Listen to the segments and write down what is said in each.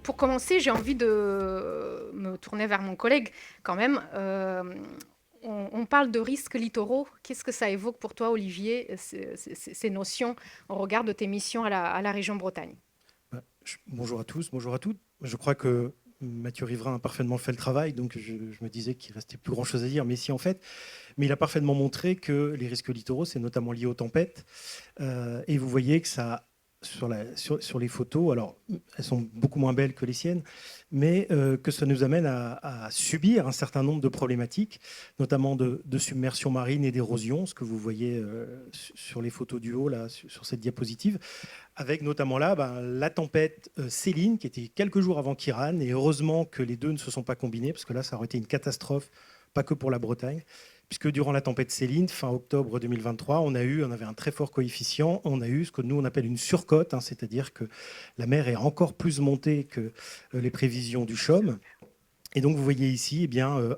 pour commencer, j'ai envie de me tourner vers mon collègue quand même. On parle de risques littoraux. Qu'est-ce que ça évoque pour toi, Olivier, ces notions au regard de tes missions à la région Bretagne? Bonjour à tous, bonjour à toutes. Je crois que Mathieu Riverain a parfaitement fait le travail, donc je me disais qu'il restait plus grand-chose à dire, mais si en fait, mais il a parfaitement montré que les risques littoraux, c'est notamment lié aux tempêtes, et vous voyez que ça, sur les photos, alors elles sont beaucoup moins belles que les siennes, mais que ça nous amène à subir un certain nombre de problématiques, notamment de submersion marine et d'érosion, ce que vous voyez sur les photos du haut, là, sur cette diapositive, avec notamment là la tempête Céline, qui était quelques jours avant Kiran, et heureusement que les deux ne se sont pas combinés, parce que là, ça aurait été une catastrophe, pas que pour la Bretagne, puisque durant la tempête Céline, fin octobre 2023, on avait un très fort coefficient, on a eu ce que nous on appelle une surcote, hein, c'est-à-dire que la mer est encore plus montée que les prévisions du CHOM. Et donc vous voyez ici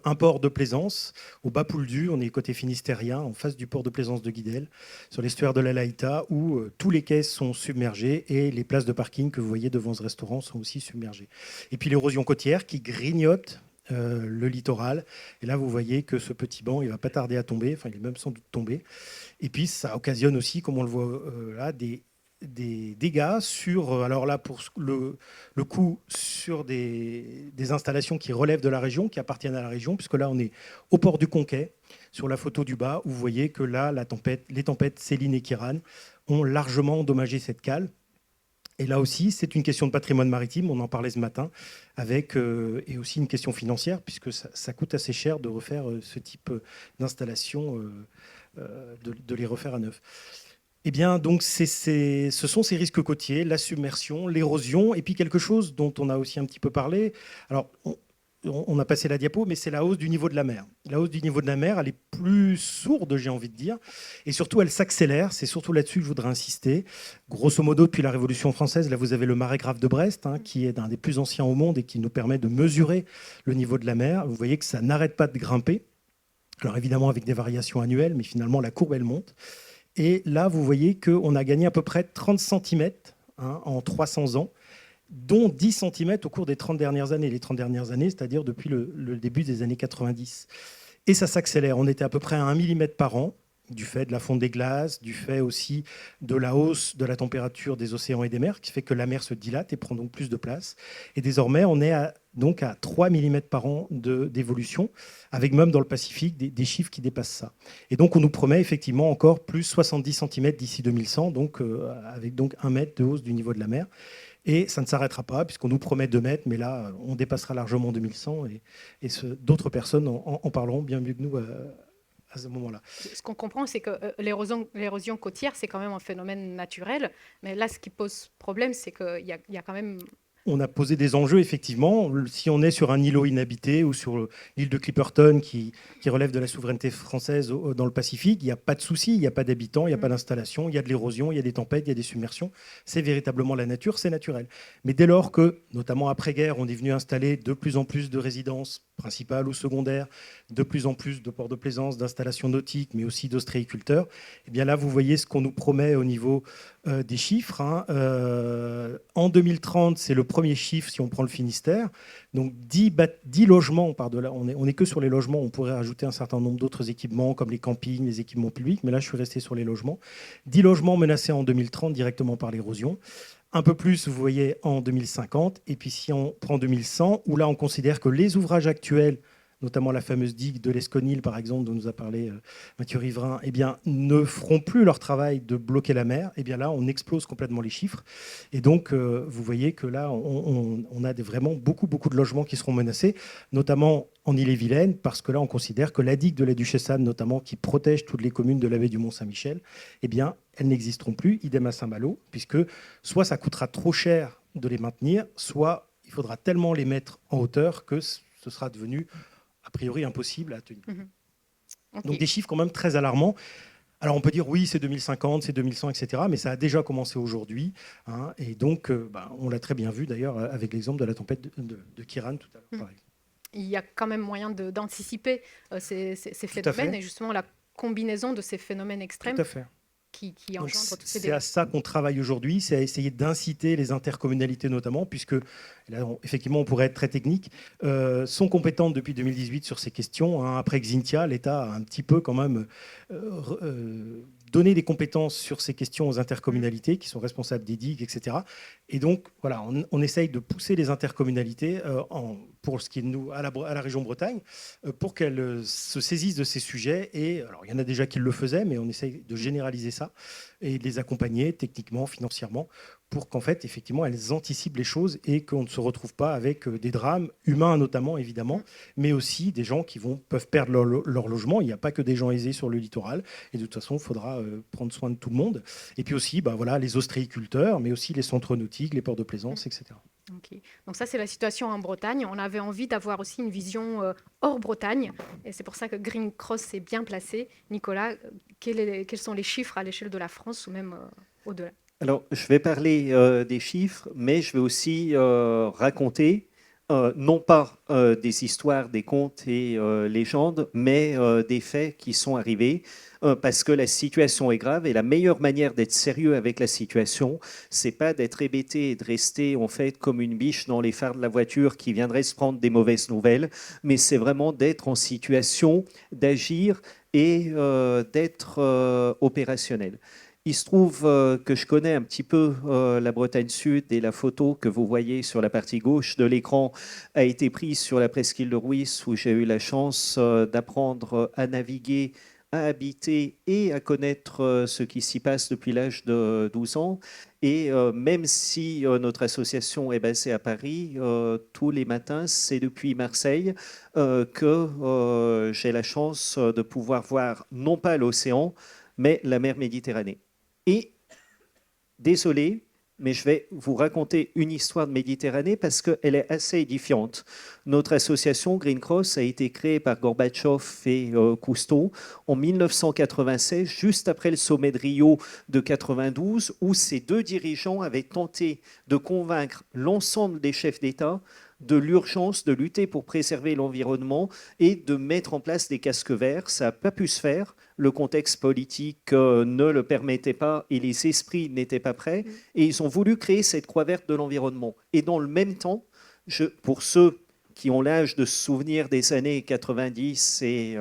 un port de plaisance au bas Pouldu, on est côté finistérien, en face du port de plaisance de Guidel, sur l'estuaire de la Laïta, où tous les quais sont submergés et les places de parking que vous voyez devant ce restaurant sont aussi submergées. Et puis l'érosion côtière qui grignote le littoral. Et là, vous voyez que ce petit banc, il va pas tarder à tomber, enfin il est même sans doute tombé. Et puis ça occasionne aussi, comme on le voit là, des dégâts sur, alors là, pour le coup, sur des installations qui relèvent de la région, qui appartiennent à la région, puisque là, on est au port du Conquet, sur la photo du bas, où vous voyez que là, les tempêtes Céline et Kiran ont largement endommagé cette cale. Et là aussi, c'est une question de patrimoine maritime, on en parlait ce matin, avec, et aussi une question financière, puisque ça coûte assez cher de refaire ce type d'installation, de les refaire à neuf. Eh bien, donc, ce sont ces risques côtiers, la submersion, l'érosion, et puis quelque chose dont on a aussi un petit peu parlé. Alors, on a passé la diapo, mais c'est la hausse du niveau de la mer. La hausse du niveau de la mer, elle est plus sourde, j'ai envie de dire, et surtout, elle s'accélère. C'est surtout là-dessus que je voudrais insister. Grosso modo, depuis la Révolution française, là, vous avez le marégraphe de Brest, hein, qui est un des plus anciens au monde et qui nous permet de mesurer le niveau de la mer. Vous voyez que ça n'arrête pas de grimper. Alors, évidemment, avec des variations annuelles, mais finalement, la courbe, elle monte. Et là, vous voyez qu'on a gagné à peu près 30 centimètres en 300 ans, dont 10 centimètres au cours des 30 dernières années. Les 30 dernières années, c'est-à-dire depuis le début des années 90. Et ça s'accélère. On était à peu près à 1 millimètre par an, du fait de la fonte des glaces, du fait aussi de la hausse de la température des océans et des mers, qui fait que la mer se dilate et prend donc plus de place. Et désormais, on est donc à 3 millimètres par an d'évolution, avec même dans le Pacifique des chiffres qui dépassent ça. Et donc, on nous promet effectivement encore plus 70 centimètres d'ici 2100, donc, avec donc 1 mètre de hausse du niveau de la mer. Et ça ne s'arrêtera pas, puisqu'on nous promet 2 mètres, mais là, on dépassera largement 2100, et d'autres personnes en parleront bien mieux que nous à ce moment-là. Ce qu'on comprend, c'est que l'érosion côtière, c'est quand même un phénomène naturel. Mais là, ce qui pose problème, c'est qu'il y a quand même... On a posé des enjeux, effectivement. Si on est sur un îlot inhabité ou sur l'île de Clipperton qui relève de la souveraineté française dans le Pacifique, il n'y a pas de souci, il n'y a pas d'habitants, il n'y a pas d'installation, il y a de l'érosion, il y a des tempêtes, il y a des submersions. C'est véritablement la nature, c'est naturel. Mais dès lors que, notamment après-guerre, on est venu installer de plus en plus de résidences principales ou secondaires, de plus en plus de ports de plaisance, d'installations nautiques, mais aussi d'ostréiculteurs, eh bien là, vous voyez ce qu'on nous promet au niveau des chiffres. En 2030, c'est le premier chiffre si on prend le Finistère. Donc 10 logements, par-delà, on est que sur les logements, on pourrait ajouter un certain nombre d'autres équipements comme les campings, les équipements publics, mais là je suis resté sur les logements. 10 logements menacés en 2030 directement par l'érosion. Un peu plus, vous voyez, en 2050. Et puis si on prend 2100, où là on considère que les ouvrages actuels, notamment la fameuse digue de l'Esconil, par exemple, dont nous a parlé Mathieu Riverain, eh bien, ne feront plus leur travail de bloquer la mer, eh bien là, on explose complètement les chiffres. Et donc, vous voyez que là, on a vraiment beaucoup, beaucoup de logements qui seront menacés, notamment en Ille-et-Vilaine, parce que là, on considère que la digue de la Duchesse Anne, notamment, qui protège toutes les communes de la baie du Mont-Saint-Michel, eh bien, elles n'existeront plus, idem à Saint-Malo, puisque soit ça coûtera trop cher de les maintenir, soit il faudra tellement les mettre en hauteur que ce sera devenu a priori impossible à tenir. Donc OK. des chiffres quand même très alarmants. Alors on peut dire oui, c'est 2050, c'est 2100, etc. Mais ça a déjà commencé aujourd'hui. Et donc, on l'a très bien vu d'ailleurs avec l'exemple de la tempête de Kiran tout à l'heure, Mhm. par exemple. Il y a quand même moyen d'anticiper ces Tout à phénomènes fait, et justement la combinaison de ces phénomènes tout extrêmes à fait. qui Donc, engendre tous ces c'est à débats. ça qu'on travaille aujourd'hui, c'est à essayer d'inciter les intercommunalités notamment, puisque là, effectivement, on pourrait être très technique, sont compétentes depuis 2018 sur ces questions, hein. Après Xintia, l'État a un petit peu quand même donné des compétences sur ces questions aux intercommunalités qui sont responsables des digues, etc. Et donc, voilà, on essaye de pousser les intercommunalités, pour ce qui est de nous, à la région Bretagne, pour qu'elles se saisissent de ces sujets. Et alors, il y en a déjà qui le faisaient, mais on essaye de généraliser ça et de les accompagner techniquement, financièrement, pour qu'en fait, effectivement, elles anticipent les choses et qu'on ne se retrouve pas avec des drames humains notamment, évidemment, mais aussi des gens qui peuvent perdre leur logement. Il n'y a pas que des gens aisés sur le littoral. Et de toute façon, il faudra prendre soin de tout le monde. Et puis aussi, bah, voilà, les ostréiculteurs, mais aussi les centres nautiques, les ports de plaisance, etc. Ok. Donc ça, c'est la situation en Bretagne. On avait envie d'avoir aussi une vision hors Bretagne. Et c'est pour ça que Green Cross est bien placé. Nicolas, quels sont les chiffres à l'échelle de la France ou même au-delà? Alors, je vais parler des chiffres, mais je vais aussi raconter, non pas des histoires, des contes et légendes, mais des faits qui sont arrivés, parce que la situation est grave et la meilleure manière d'être sérieux avec la situation, c'est pas d'être hébété et de rester en fait comme une biche dans les phares de la voiture qui viendrait se prendre des mauvaises nouvelles, mais c'est vraiment d'être en situation d'agir et d'être opérationnel. Il se trouve que je connais un petit peu la Bretagne Sud et la photo que vous voyez sur la partie gauche de l'écran a été prise sur la presqu'île de Rhuys où j'ai eu la chance d'apprendre à naviguer, à habiter et à connaître ce qui s'y passe depuis l'âge de 12 ans. Et même si notre association est basée à Paris, tous les matins, c'est depuis Marseille que j'ai la chance de pouvoir voir non pas l'océan, mais la mer Méditerranée. Et désolé, mais je vais vous raconter une histoire de Méditerranée parce qu'elle est assez édifiante. Notre association Green Cross a été créée par Gorbatchev et Cousteau en 1996, juste après le sommet de Rio de 92, où ces deux dirigeants avaient tenté de convaincre l'ensemble des chefs d'État de l'urgence de lutter pour préserver l'environnement et de mettre en place des casques verts. Ça n'a pas pu se faire. Le contexte politique ne le permettait pas et les esprits n'étaient pas prêts. Et ils ont voulu créer cette croix verte de l'environnement. Et dans le même temps, pour ceux qui ont l'âge de se souvenir des années 90 et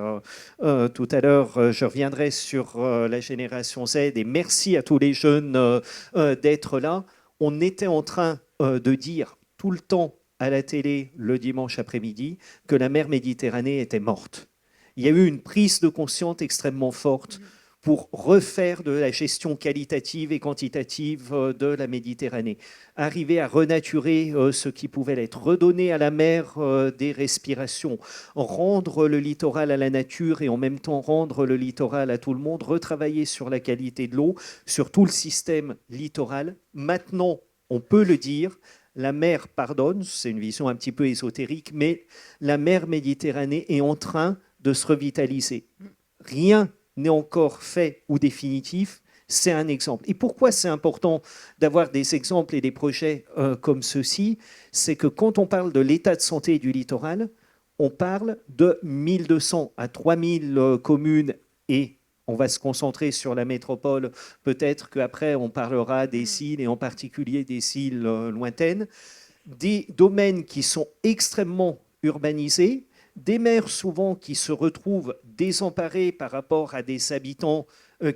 tout à l'heure, je reviendrai sur la génération Z et merci à tous les jeunes d'être là. On était en train de dire tout le temps à la télé le dimanche après-midi que la mer Méditerranée était morte. Il y a eu une prise de conscience extrêmement forte pour refaire de la gestion qualitative et quantitative de la Méditerranée, arriver à renaturer ce qui pouvait l'être, redonner à la mer des respirations, rendre le littoral à la nature et en même temps rendre le littoral à tout le monde, retravailler sur la qualité de l'eau, sur tout le système littoral. Maintenant, on peut le dire, la mer pardonne, c'est une vision un petit peu ésotérique, mais la mer Méditerranée est en train de se revitaliser. Rien n'est encore fait ou définitif, c'est un exemple. Et pourquoi c'est important d'avoir des exemples et des projets comme ceux-ci? C'est que quand on parle de l'état de santé du littoral, on parle de 1200 à 3000 communes et on va se concentrer sur la métropole. Peut-être qu'après, on parlera des îles, et en particulier des îles lointaines. Des domaines qui sont extrêmement urbanisés, des maires souvent qui se retrouvent désemparés par rapport à des habitants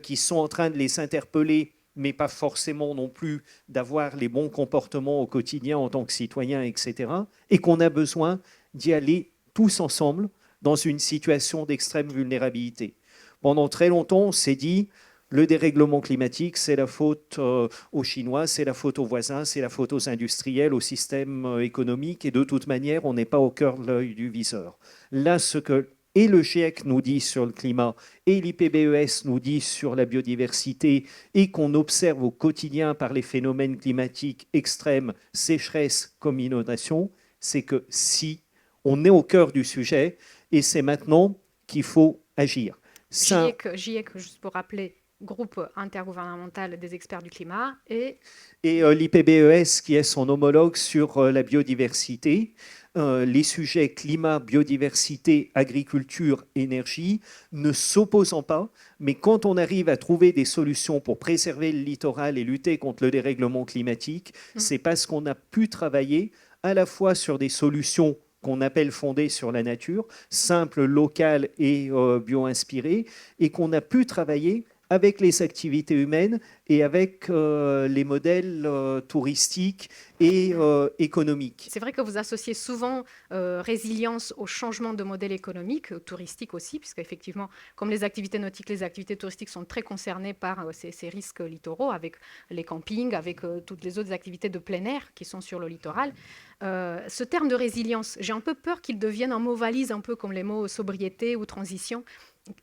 qui sont en train de les interpeller, mais pas forcément non plus d'avoir les bons comportements au quotidien en tant que citoyens, etc. Et qu'on a besoin d'y aller tous ensemble dans une situation d'extrême vulnérabilité. Pendant très longtemps, on s'est dit, le dérèglement climatique, c'est la faute aux Chinois, c'est la faute aux voisins, c'est la faute aux industriels, au système économique, et de toute manière, on n'est pas au cœur de l'œil du viseur. Là, ce que et le GIEC nous dit sur le climat, et l'IPBES nous dit sur la biodiversité, et qu'on observe au quotidien par les phénomènes climatiques extrêmes, sécheresse comme inondation, c'est que si on est au cœur du sujet, et c'est maintenant qu'il faut agir. GIEC, juste pour rappeler, groupe intergouvernemental des experts du climat, et l'IPBES, qui est son homologue sur la biodiversité. Les sujets climat, biodiversité, agriculture, énergie ne s'opposant pas, mais quand on arrive à trouver des solutions pour préserver le littoral et lutter contre le dérèglement climatique, c'est parce qu'on a pu travailler à la fois sur des solutions qu'on appelle fondées sur la nature, simples, locales et bio-inspirées, et qu'on a pu travailler avec les activités humaines et avec les modèles touristiques et économiques. c'est vrai que vous associez souvent résilience au changement de modèle économique, touristique aussi, puisque effectivement, comme les activités nautiques, les activités touristiques sont très concernées par ces risques littoraux, avec les campings, avec toutes les autres activités de plein air qui sont sur le littoral. Ce terme de résilience, j'ai un peu peur qu'il devienne un mot valise, un peu comme les mots sobriété ou transition.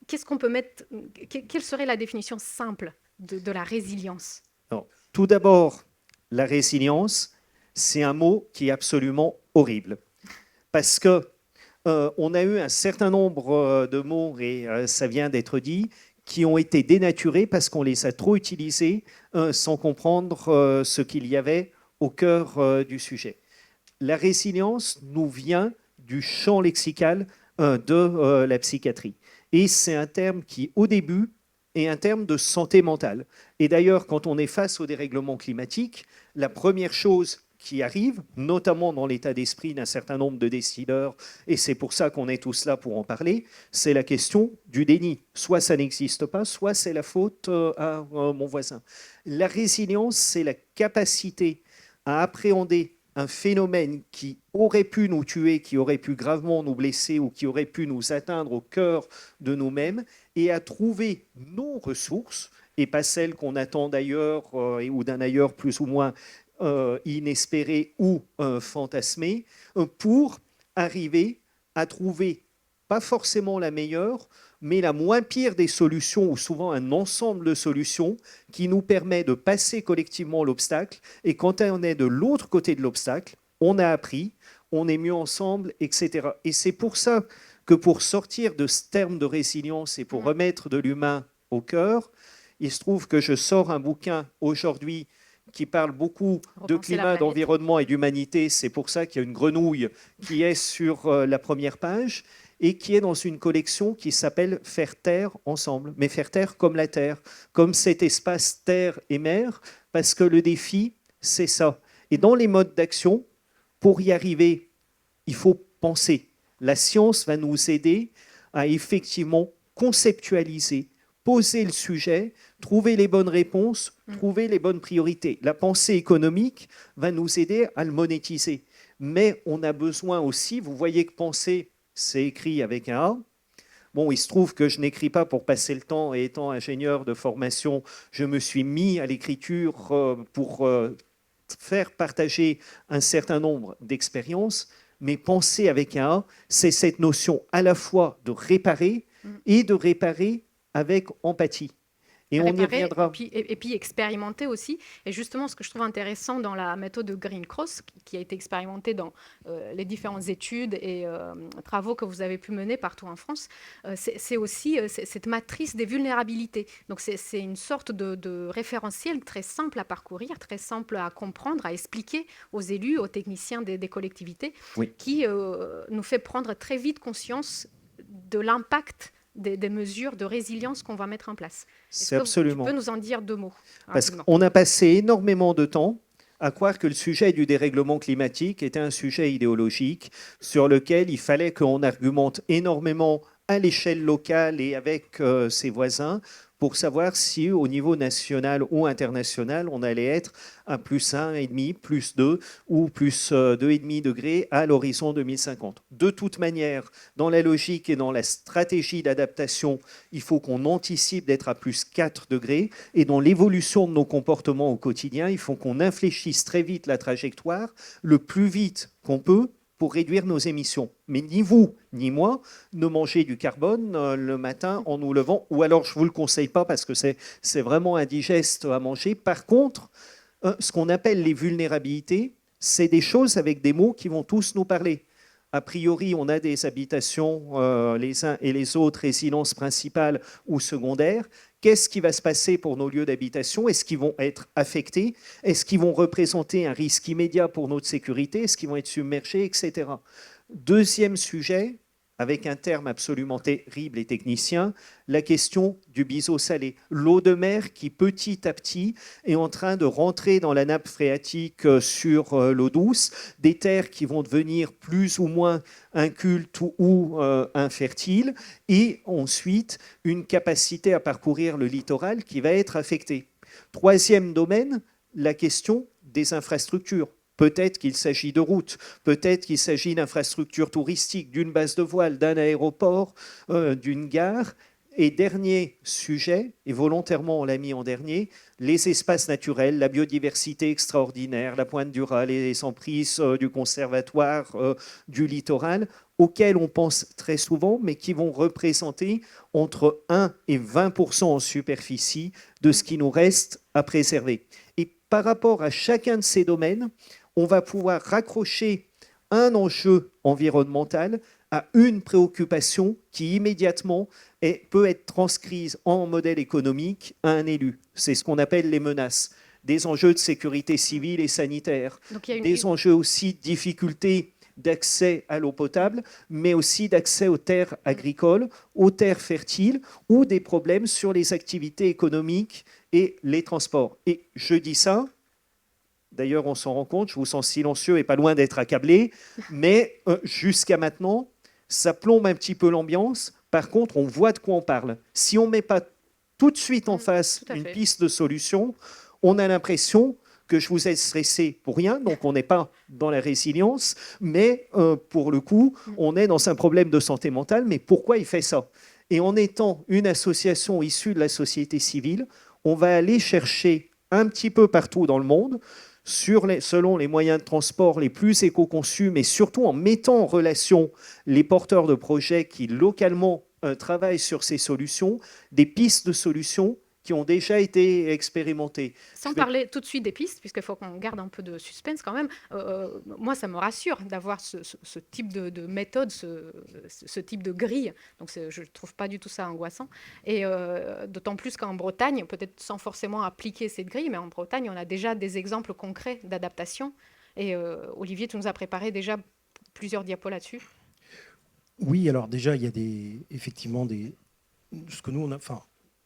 Qu'est-ce qu'on peut mettre, quelle serait la définition simple de la résilience? Alors, tout d'abord, la résilience, c'est un mot qui est absolument horrible. Parce que on a eu un certain nombre de mots, et ça vient d'être dit, qui ont été dénaturés parce qu'on les a trop utilisés sans comprendre ce qu'il y avait au cœur du sujet. La résilience nous vient du champ lexical de la psychiatrie. Et c'est un terme qui, au début, est un terme de santé mentale. Et d'ailleurs, quand on est face au dérèglement climatique, la première chose qui arrive, notamment dans l'état d'esprit d'un certain nombre de décideurs, et c'est pour ça qu'on est tous là pour en parler, c'est la question du déni. Soit ça n'existe pas, soit c'est la faute à mon voisin. La résilience, c'est la capacité à appréhender un phénomène qui aurait pu nous tuer, qui aurait pu gravement nous blesser ou qui aurait pu nous atteindre au cœur de nous-mêmes et à trouver nos ressources, et pas celles qu'on attend d'ailleurs ou d'un ailleurs plus ou moins inespéré ou fantasmé, pour arriver à trouver pas forcément la meilleure, mais la moins pire des solutions, ou souvent un ensemble de solutions qui nous permet de passer collectivement l'obstacle. Et quand on est de l'autre côté de l'obstacle, on a appris, on est mieux ensemble, etc. Et c'est pour ça que pour sortir de ce terme de résilience et pour remettre de l'humain au cœur, il se trouve que je sors un bouquin aujourd'hui qui parle beaucoup de climat, d'environnement et d'humanité. C'est pour ça qu'il y a une grenouille qui est sur la première page et qui est dans une collection qui s'appelle « Faire terre ensemble ». Mais faire terre comme la terre, comme cet espace terre et mer, parce que le défi, c'est ça. Et dans les modes d'action, pour y arriver, il faut penser. La science va nous aider à effectivement conceptualiser, poser le sujet, trouver les bonnes réponses, trouver les bonnes priorités. La pensée économique va nous aider à le monétiser. Mais on a besoin aussi, vous voyez que penser, c'est écrit avec un A. Bon, il se trouve que je n'écris pas pour passer le temps, et étant ingénieur de formation, je me suis mis à l'écriture pour faire partager un certain nombre d'expériences. Mais penser avec un A, c'est cette notion à la fois de réparer et de réparer avec empathie. Et on y reviendra. Et puis expérimenter aussi. Et justement, ce que je trouve intéressant dans la méthode de Green Cross, qui a été expérimentée dans les différentes études et travaux que vous avez pu mener partout en France, c'est aussi cette matrice des vulnérabilités. Donc c'est une sorte de référentiel très simple à parcourir, très simple à comprendre, à expliquer aux élus, aux techniciens des collectivités, oui, qui nous fait prendre très vite conscience de l'impact des mesures de résilience qu'on va mettre en place. C'est absolument. Tu peux nous en dire deux mots? Parce qu'on a passé énormément de temps à croire que le sujet du dérèglement climatique était un sujet idéologique sur lequel il fallait qu'on argumente énormément à l'échelle locale et avec ses voisins pour savoir si au niveau national ou international, on allait être à plus 1,5, plus 2 ou plus 2,5 degrés à l'horizon 2050. De toute manière, dans la logique et dans la stratégie d'adaptation, il faut qu'on anticipe d'être à plus 4 degrés. Et dans l'évolution de nos comportements au quotidien, il faut qu'on infléchisse très vite la trajectoire, le plus vite qu'on peut, pour réduire nos émissions. Mais ni vous, ni moi, ne mangez du carbone le matin en nous levant, ou alors je ne vous le conseille pas parce que c'est vraiment indigeste à manger. Par contre, ce qu'on appelle les vulnérabilités, c'est des choses avec des mots qui vont tous nous parler. A priori, on a des habitations, les uns et les autres, résidences principales ou secondaires. Qu'est-ce qui va se passer pour nos lieux d'habitation? Est-ce qu'ils vont être affectés? Est-ce qu'ils vont représenter un risque immédiat pour notre sécurité? Est-ce qu'ils vont être submergés, etc. Deuxième sujet, avec un terme absolument terrible et technicien, la question du biseau salé. L'eau de mer qui, petit à petit, est en train de rentrer dans la nappe phréatique sur l'eau douce, des terres qui vont devenir plus ou moins incultes ou infertiles, et ensuite une capacité à parcourir le littoral qui va être affectée. Troisième domaine, la question des infrastructures. Peut-être qu'il s'agit de routes, peut-être qu'il s'agit d'infrastructures touristiques, d'une base de voile, d'un aéroport, d'une gare. Et dernier sujet, et volontairement on l'a mis en dernier, les espaces naturels, la biodiversité extraordinaire, la pointe du Raz, les emprises du conservatoire, du littoral, auxquels on pense très souvent, mais qui vont représenter entre 1 et 20% en superficie de ce qui nous reste à préserver. Et par rapport à chacun de ces domaines, on va pouvoir raccrocher un enjeu environnemental à une préoccupation qui immédiatement peut être transcrise en modèle économique à un élu. C'est ce qu'on appelle les menaces. Des enjeux de sécurité civile et sanitaire, des enjeux aussi de difficultés d'accès à l'eau potable, mais aussi d'accès aux terres agricoles, aux terres fertiles, ou des problèmes sur les activités économiques et les transports. Et je dis ça, d'ailleurs, on s'en rend compte, je vous sens silencieux et pas loin d'être accablé, mais jusqu'à maintenant, ça plombe un petit peu l'ambiance. Par contre, on voit de quoi on parle. Si on ne met pas tout de suite en face une piste de solution, on a l'impression que je vous ai stressé pour rien, donc on n'est pas dans la résilience, mais pour le coup, on est dans un problème de santé mentale, mais pourquoi il fait ça? Et en étant une association issue de la société civile, on va aller chercher un petit peu partout dans le monde, selon les moyens de transport les plus éco-conçus, mais surtout en mettant en relation les porteurs de projets qui localement travaillent sur ces solutions, des pistes de solutions qui ont déjà été expérimentées. Sans parler tout de suite des pistes, puisqu'il faut qu'on garde un peu de suspense quand même, moi ça me rassure d'avoir ce type de méthode, ce type de grille, donc je ne trouve pas du tout ça angoissant, et d'autant plus qu'en Bretagne, peut-être sans forcément appliquer cette grille, mais en Bretagne on a déjà des exemples concrets d'adaptation, et Olivier, tu nous as préparé déjà plusieurs diapos là-dessus. Oui, alors déjà il y a effectivement ce que nous on a...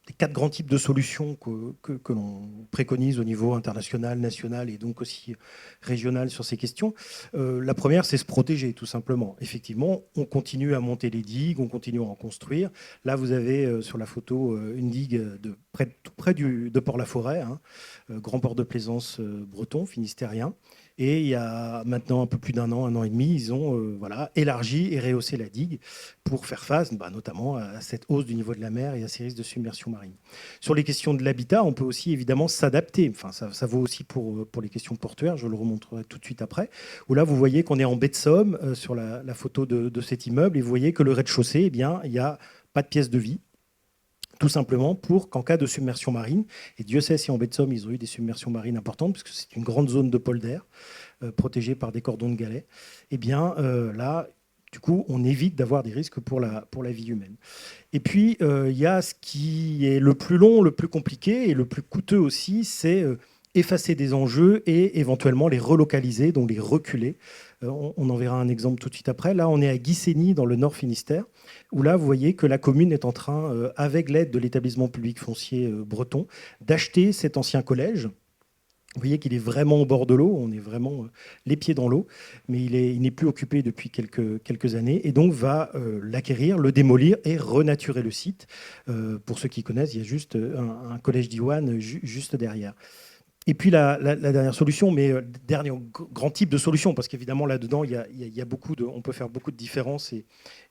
les 4 grands types de solutions que l'on préconise au niveau international, national et donc aussi régional sur ces questions. La première, c'est se protéger, tout simplement. Effectivement, on continue à monter les digues, on continue à en construire. Là, vous avez sur la photo une digue tout près de Port-la-Forêt, hein, grand port de plaisance breton, finistérien. Et il y a maintenant un peu plus d'un an et demi, ils ont élargi et rehaussé la digue pour faire face notamment à cette hausse du niveau de la mer et à ces risques de submersion marine. Sur les questions de l'habitat, on peut aussi évidemment s'adapter. Enfin, ça vaut aussi pour les questions portuaires, je le remontrerai tout de suite après, où là, vous voyez qu'on est en baie de Somme sur la photo de cet immeuble, et vous voyez que le rez-de-chaussée, eh bien, il n'y a pas de pièce de vie. Tout simplement pour qu'en cas de submersion marine, et Dieu sait si en baie de Somme, ils ont eu des submersions marines importantes, puisque c'est une grande zone de polder, protégée par des cordons de galets, eh bien là, du coup, on évite d'avoir des risques pour la vie humaine. Et puis, il y a ce qui est le plus long, le plus compliqué et le plus coûteux aussi, c'est effacer des enjeux et éventuellement les relocaliser, donc les reculer. On en verra un exemple tout de suite après. Là, on est à Guissény, dans le Nord Finistère, où là, vous voyez que la commune est en train, avec l'aide de l'établissement public foncier breton, d'acheter cet ancien collège. Vous voyez qu'il est vraiment au bord de l'eau, on est vraiment les pieds dans l'eau, mais il n'est plus occupé depuis quelques années, et donc va l'acquérir, le démolir et renaturer le site. Pour ceux qui connaissent, il y a juste un collège d'Iwan juste derrière. Et puis la dernière solution, mais dernier grand type de solution, parce qu'évidemment là-dedans, on peut faire beaucoup de différences et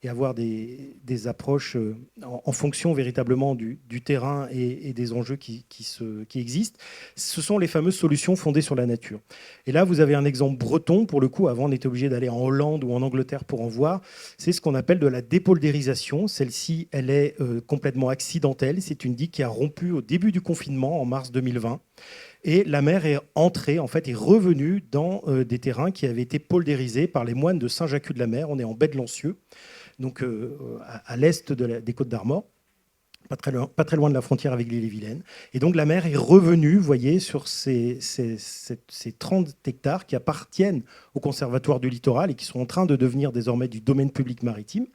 avoir des approches en fonction véritablement du terrain et des enjeux qui existent. Ce sont les fameuses solutions fondées sur la nature. Et là, vous avez un exemple breton, pour le coup, avant on était obligé d'aller en Hollande ou en Angleterre pour en voir. C'est ce qu'on appelle de la dépoldérisation. Celle-ci, elle est complètement accidentelle. C'est une digue qui a rompu au début du confinement, en mars 2020. Et la mer est entrée, en fait, est revenue dans des terrains qui avaient été poldérisés par les moines de Saint-Jacques-de-la-Mer. On est en baie de Lancieux, donc à l'est des Côtes d'Armor. Pas très loin de la frontière avec l'île-et-Vilaine. Et donc la mer est revenue, vous voyez, sur ces 30 hectares qui appartiennent au Conservatoire du littoral et qui sont en train de devenir désormais du domaine public maritime.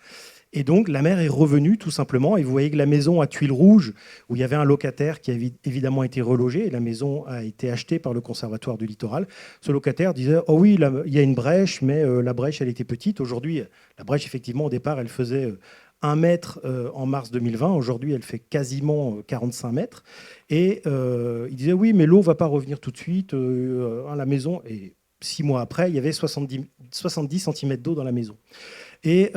Et donc la mer est revenue tout simplement. Et vous voyez que la maison à Tuiles Rouges, où il y avait un locataire qui a évidemment été relogé, et la maison a été achetée par le Conservatoire du littoral, ce locataire disait « Oh oui, là, il y a une brèche, mais la brèche, elle était petite. Aujourd'hui, la brèche, effectivement, au départ, elle faisait 1 mètre en mars 2020. Aujourd'hui, elle fait quasiment 45 mètres. Et il disait, oui, mais l'eau ne va pas revenir tout de suite à la maison. Et 6 mois après, il y avait 70 cm d'eau dans la maison. Et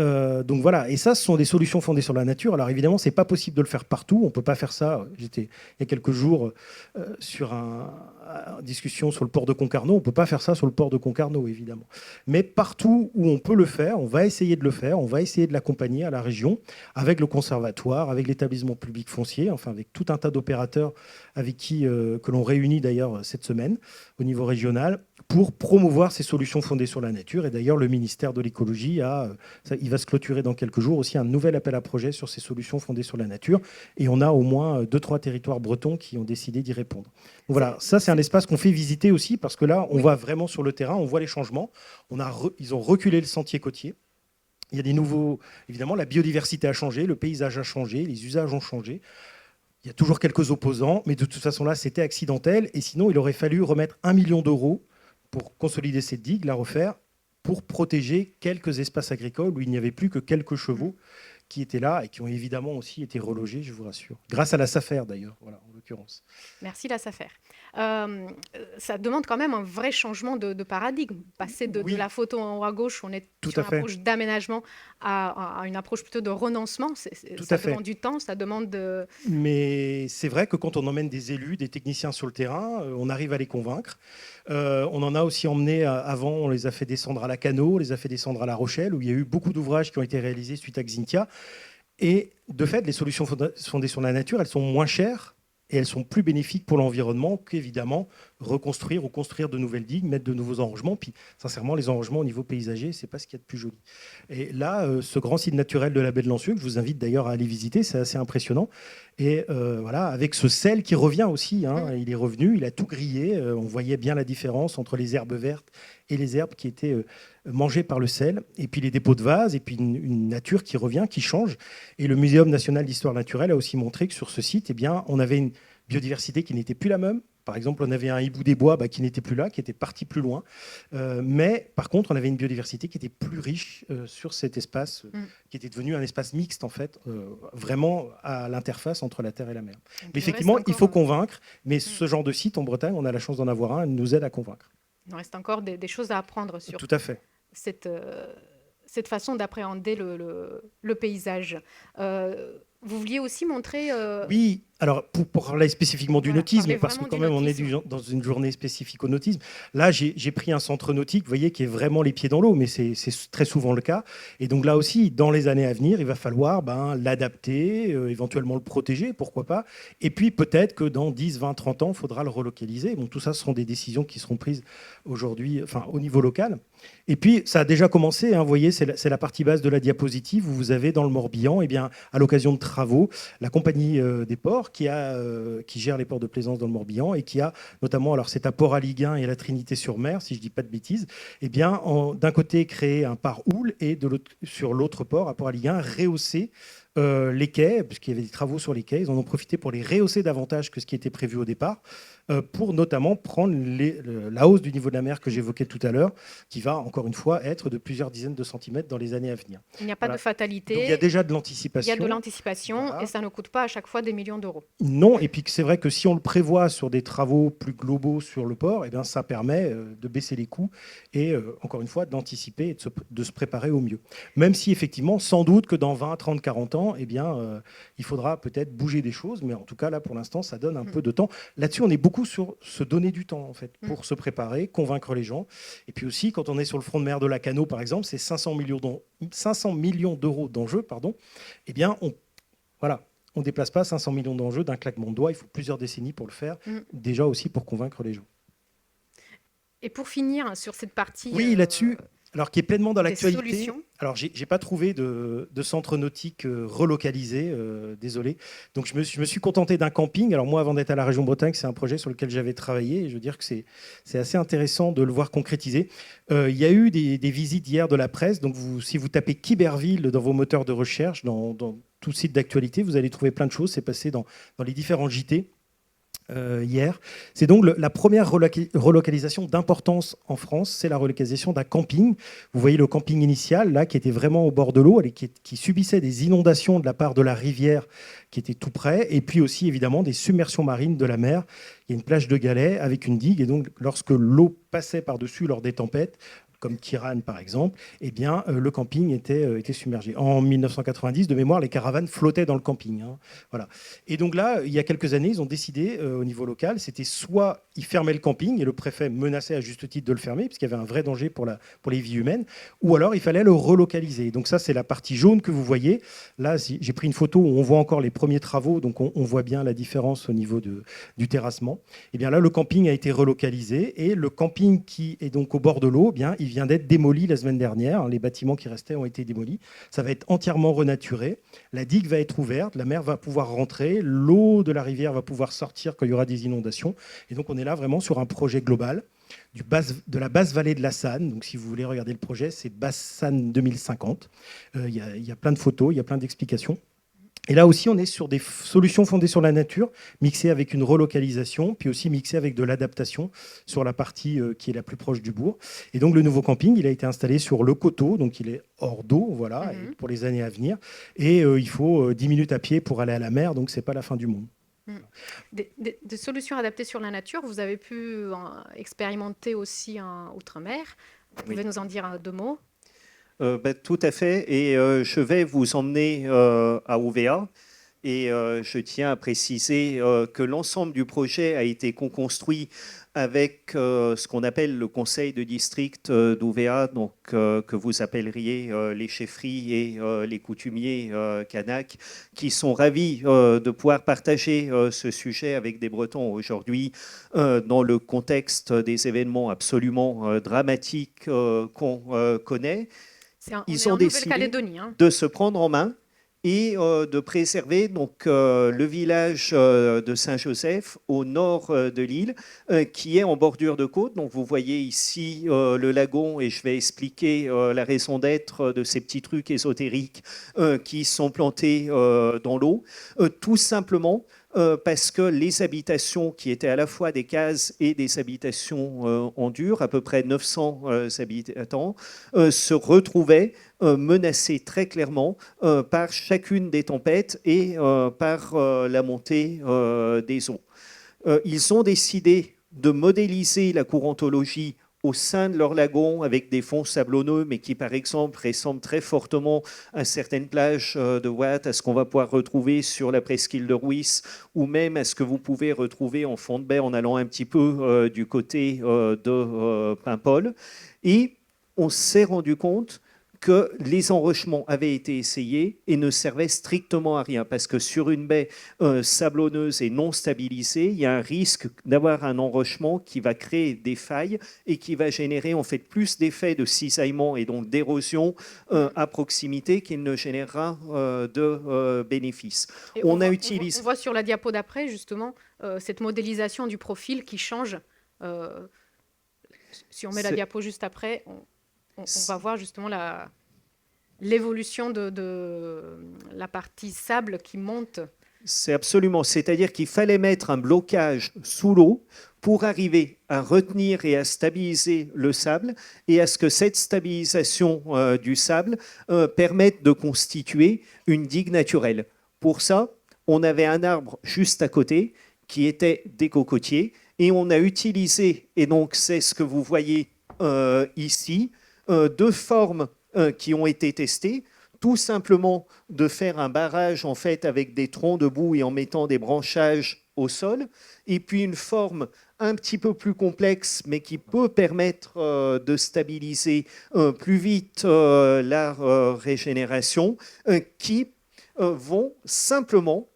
donc voilà, et ça, ce sont des solutions fondées sur la nature. Alors évidemment, c'est pas possible de le faire partout. On peut pas faire ça. J'étais il y a quelques jours sur une discussion sur le port de Concarneau. On peut pas faire ça sur le port de Concarneau, évidemment. Mais partout où on peut le faire, on va essayer de le faire. On va essayer de l'accompagner à la région, avec le conservatoire, avec l'établissement public foncier, enfin avec tout un tas d'opérateurs avec qui que l'on réunit d'ailleurs cette semaine au niveau régional, pour promouvoir ces solutions fondées sur la nature. Et d'ailleurs, le ministère de l'écologie il va se clôturer dans quelques jours aussi un nouvel appel à projet sur ces solutions fondées sur la nature. Et on a au moins 2-3 territoires bretons qui ont décidé d'y répondre. Donc voilà, ça c'est un espace qu'on fait visiter aussi, parce que là, on va vraiment sur le terrain, on voit les changements. Ils ont reculé le sentier côtier. Il y a des nouveaux... Évidemment, la biodiversité a changé, le paysage a changé, les usages ont changé. Il y a toujours quelques opposants, mais de toute façon là, c'était accidentel. Et sinon, il aurait fallu remettre 1 million d'euros pour consolider cette digue, la refaire, pour protéger quelques espaces agricoles où il n'y avait plus que quelques chevaux qui étaient là et qui ont évidemment aussi été relogés, je vous rassure. Grâce à la SAFER d'ailleurs, voilà, en l'occurrence. Merci la SAFER. Ça demande quand même un vrai changement de paradigme. Passer de la photo en haut à gauche, on est sur une approche d'aménagement à une approche plutôt de renoncement. Ça demande du temps, ça demande de... Mais c'est vrai que quand on emmène des élus, des techniciens sur le terrain, on arrive à les convaincre. On en a aussi emmené avant, on les a fait descendre à la Cano, on les a fait descendre à La Rochelle, où il y a eu beaucoup d'ouvrages qui ont été réalisés suite à Xynthia. Et de fait, les solutions fondées sur la nature, elles sont moins chères et elles sont plus bénéfiques pour l'environnement qu'évidemment reconstruire ou construire de nouvelles digues, mettre de nouveaux enrogements. Puis sincèrement, les enrogements au niveau paysager, c'est pas ce qu'il y a de plus joli. Et là, ce grand site naturel de la baie de Lancieux, que je vous invite d'ailleurs à aller visiter, c'est assez impressionnant. Et voilà, avec ce sel qui revient aussi, hein, il est revenu, il a tout grillé. On voyait bien la différence entre les herbes vertes et les herbes qui étaient mangées par le sel, et puis les dépôts de vase, et puis une nature qui revient, qui change. Et le Muséum national d'histoire naturelle a aussi montré que sur ce site, eh bien, on avait une biodiversité qui n'était plus la même. Par exemple, on avait un hibou des bois qui n'était plus là, qui était parti plus loin. Mais par contre, on avait une biodiversité qui était plus riche sur cet espace, qui était devenu un espace mixte, en fait, vraiment à l'interface entre la terre et la mer. Mais effectivement, il faut convaincre. Mais ce genre de site, en Bretagne, on a la chance d'en avoir un, il nous aide à convaincre. Il reste encore des choses à apprendre sur Tout à fait. cette façon d'appréhender le paysage. Vous vouliez aussi montrer... Oui, alors pour parler spécifiquement du nautisme, parce que quand même on est dans une journée spécifique au nautisme, là j'ai pris un centre nautique, vous voyez, qui est vraiment les pieds dans l'eau, mais c'est très souvent le cas. Et donc là aussi, dans les années à venir, il va falloir l'adapter, éventuellement le protéger, pourquoi pas. Et puis peut-être que dans 10, 20, 30 ans, il faudra le relocaliser. Bon, tout ça, ce seront des décisions qui seront prises aujourd'hui, enfin au niveau local. Et puis ça a déjà commencé, hein, vous voyez, c'est la partie basse de la diapositive où vous avez dans le Morbihan, eh bien, à l'occasion de travaux, la compagnie des ports qui gère les ports de plaisance dans le Morbihan et qui a notamment, alors c'est à Port-Aliguin et à la Trinité-sur-Mer, si je ne dis pas de bêtises, eh bien, d'un côté créé un par houle et sur l'autre port, à Port-Aliguin, rehaussé les quais, puisqu'il y avait des travaux sur les quais. Ils en ont profité pour les rehausser davantage que ce qui était prévu au départ, pour notamment prendre la hausse du niveau de la mer que j'évoquais tout à l'heure, qui va encore une fois être de plusieurs dizaines de centimètres dans les années à venir. Il n'y a pas de fatalité. Donc, il y a déjà de l'anticipation. Il y a de l'anticipation, voilà. Et ça ne coûte pas à chaque fois des millions d'euros. Non, et puis c'est vrai que si on le prévoit sur des travaux plus globaux sur le port, eh bien, ça permet de baisser les coûts et encore une fois d'anticiper et de se préparer au mieux. Même si effectivement, sans doute que dans 20, 30, 40 ans, eh bien, il faudra peut-être bouger des choses, mais en tout cas là pour l'instant, ça donne un peu de temps. Là-dessus, on est beaucoup sur se donner du temps en fait pour se préparer, convaincre les gens. Et puis aussi, quand on est sur le front de mer de la Cano, par exemple, c'est 500 millions d'euros d'enjeu, eh bien, voilà. on ne déplace pas 500 millions d'enjeux d'un claquement de doigts, il faut plusieurs décennies pour le faire, déjà aussi pour convaincre les gens. Et pour finir sur cette partie... Oui, là-dessus, alors qui est pleinement dans l'actualité. Solutions. Alors, j'ai pas trouvé de centre nautique relocalisé, désolé. Donc, je me suis contenté d'un camping. Alors, moi, avant d'être à la région Bretagne, c'est un projet sur lequel j'avais travaillé. Et je veux dire que c'est assez intéressant de le voir concrétisé. Il y a eu des visites hier de la presse. Donc, si vous tapez Quiberville dans vos moteurs de recherche, dans tout site d'actualité, vous allez trouver plein de choses. C'est passé dans les différents JT. Hier. C'est donc la première relocalisation d'importance en France, c'est la relocalisation d'un camping. Vous voyez le camping initial, là, qui était vraiment au bord de l'eau, qui subissait des inondations de la part de la rivière qui était tout près, et puis aussi, évidemment, des submersions marines de la mer. Il y a une plage de galets avec une digue, et donc, lorsque l'eau passait par-dessus lors des tempêtes, comme Kiran par exemple, eh bien, le camping était submergé. En 1990, de mémoire, les caravanes flottaient dans le camping. Hein, voilà. Et donc là, il y a quelques années, ils ont décidé au niveau local, c'était soit ils fermaient le camping, et le préfet menaçait à juste titre de le fermer, puisqu'il y avait un vrai danger pour les vies humaines, ou alors il fallait le relocaliser. Donc ça, c'est la partie jaune que vous voyez. Là, j'ai pris une photo où on voit encore les premiers travaux, donc on voit bien la différence au niveau du terrassement. Et bien là, le camping a été relocalisé, et le camping qui est donc au bord de l'eau, eh bien, il vient d'être démoli la semaine dernière. Les bâtiments qui restaient ont été démolis. Ça va être entièrement renaturé. La digue va être ouverte, la mer va pouvoir rentrer, l'eau de la rivière va pouvoir sortir quand il y aura des inondations. Et donc, on est là vraiment sur un projet global de la basse vallée de la Sanne. Donc, si vous voulez regarder le projet, c'est Basse Sanne 2050. Il y a plein de photos, il y a plein d'explications. Et là aussi, on est sur des solutions fondées sur la nature, mixées avec une relocalisation, puis aussi mixées avec de l'adaptation sur la partie qui est la plus proche du bourg. Et donc, le nouveau camping, il a été installé sur le coteau, donc il est hors d'eau, voilà, et pour les années à venir. Et il faut 10 minutes à pied pour aller à la mer, donc ce n'est pas la fin du monde. Des solutions adaptées sur la nature, vous avez pu expérimenter aussi en Outre-mer. Vous pouvez nous en dire 2 mots? Tout à fait. Et je vais vous emmener à OVA. Et je tiens à préciser que l'ensemble du projet a été co-construit avec ce qu'on appelle le conseil de district d'OVA, donc, que vous appelleriez les chefferies et les coutumiers kanaks, qui sont ravis de pouvoir partager ce sujet avec des Bretons aujourd'hui dans le contexte des événements absolument dramatiques qu'on connaît. Ils ont décidé de se prendre en main et de préserver donc, le village de Saint-Joseph au nord de l'île, qui est en bordure de côte. Donc, vous voyez ici le lagon, et je vais expliquer la raison d'être de ces petits trucs ésotériques qui sont plantés dans l'eau. Tout simplement parce que les habitations qui étaient à la fois des cases et des habitations en dur, à peu près 900 habitants, se retrouvaient menacés très clairement par chacune des tempêtes et par la montée des eaux. Ils ont décidé de modéliser la courantologie au sein de leur lagon avec des fonds sablonneux, mais qui, par exemple, ressemblent très fortement à certaines plages de Watt, à ce qu'on va pouvoir retrouver sur la presqu'île de Ruisse, ou même à ce que vous pouvez retrouver en fond de baie en allant un petit peu du côté de Paimpol. Et on s'est rendu compte que les enrochements avaient été essayés et ne servaient strictement à rien, parce que sur une baie sablonneuse et non stabilisée, il y a un risque d'avoir un enrochement qui va créer des failles et qui va générer en fait plus d'effets de cisaillement et donc d'érosion à proximité qu'il ne générera de bénéfices. On voit sur la diapo d'après justement cette modélisation du profil qui change. Si on met la diapo juste après, on va voir justement l'évolution de la partie sable qui monte. C'est absolument, c'est-à-dire qu'il fallait mettre un blocage sous l'eau pour arriver à retenir et à stabiliser le sable et à ce que cette stabilisation du sable permette de constituer une digue naturelle. Pour ça, on avait un arbre juste à côté qui était des cocotiers et on a utilisé, et donc c'est ce que vous voyez ici, 2 formes qui ont été testées, tout simplement de faire un barrage en fait avec des troncs debout et en mettant des branchages au sol, et puis une forme un petit peu plus complexe mais qui peut permettre de stabiliser plus vite la régénération, qui vont simplement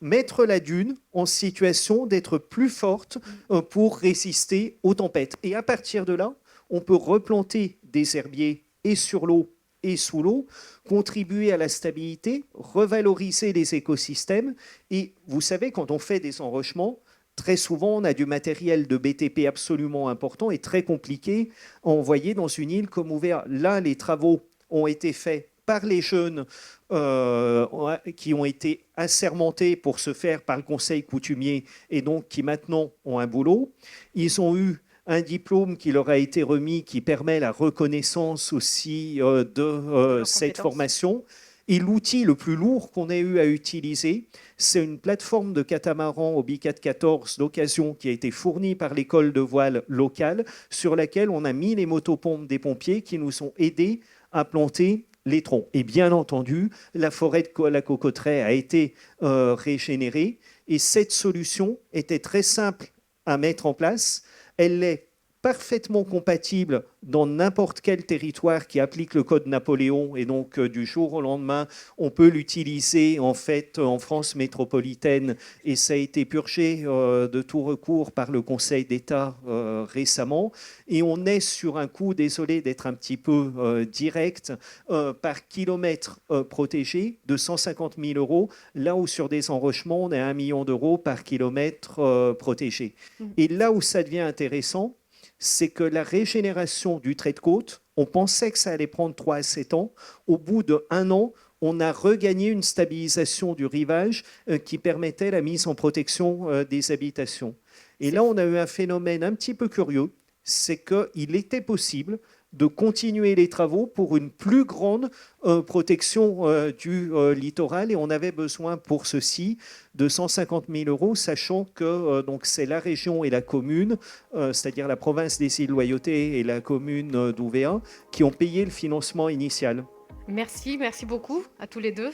mettre la dune en situation d'être plus forte pour résister aux tempêtes. Et à partir de là, on peut replanter des herbiers et sur l'eau et sous l'eau, contribuer à la stabilité, revaloriser les écosystèmes. Et vous savez, quand on fait des enrochements, très souvent, on a du matériel de BTP absolument important et très compliqué à envoyer dans une île comme Ouvéa. Là, les travaux ont été faits par les jeunes qui ont été assermentés pour se faire par le conseil coutumier et donc qui maintenant ont un boulot. Ils ont eu un diplôme qui leur a été remis qui permet la reconnaissance aussi de cette formation. Et l'outil le plus lourd qu'on ait eu à utiliser, c'est une plateforme de catamaran Hobie 414 d'occasion qui a été fournie par l'école de voile locale, sur laquelle on a mis les motopompes des pompiers qui nous ont aidés à planter les troncs. Et bien entendu, la forêt de la Cocotteraie a été régénérée. Et cette solution était très simple à mettre en place. Elle est parfaitement compatible dans n'importe quel territoire qui applique le code Napoléon et donc du jour au lendemain, on peut l'utiliser en fait en France métropolitaine et ça a été purgé de tout recours par le Conseil d'État récemment et on est sur un coût, désolé d'être un petit peu direct, par kilomètre protégé de 150 000 €, là où sur des enrochements on est à 1 million d'euros par kilomètre protégé. Et là où ça devient intéressant, c'est que la régénération du trait de côte, on pensait que ça allait prendre 3 à 7 ans. Au bout d'1 an, on a regagné une stabilisation du rivage qui permettait la mise en protection des habitations. Et là, on a eu un phénomène un petit peu curieux, c'est qu'il était possible de continuer les travaux pour une plus grande protection du littoral et on avait besoin pour ceci de 150 000 €, sachant que donc c'est la région et la commune, c'est-à-dire la province des îles Loyauté et la commune d'Ouvéa, qui ont payé le financement initial. Merci beaucoup à tous les deux.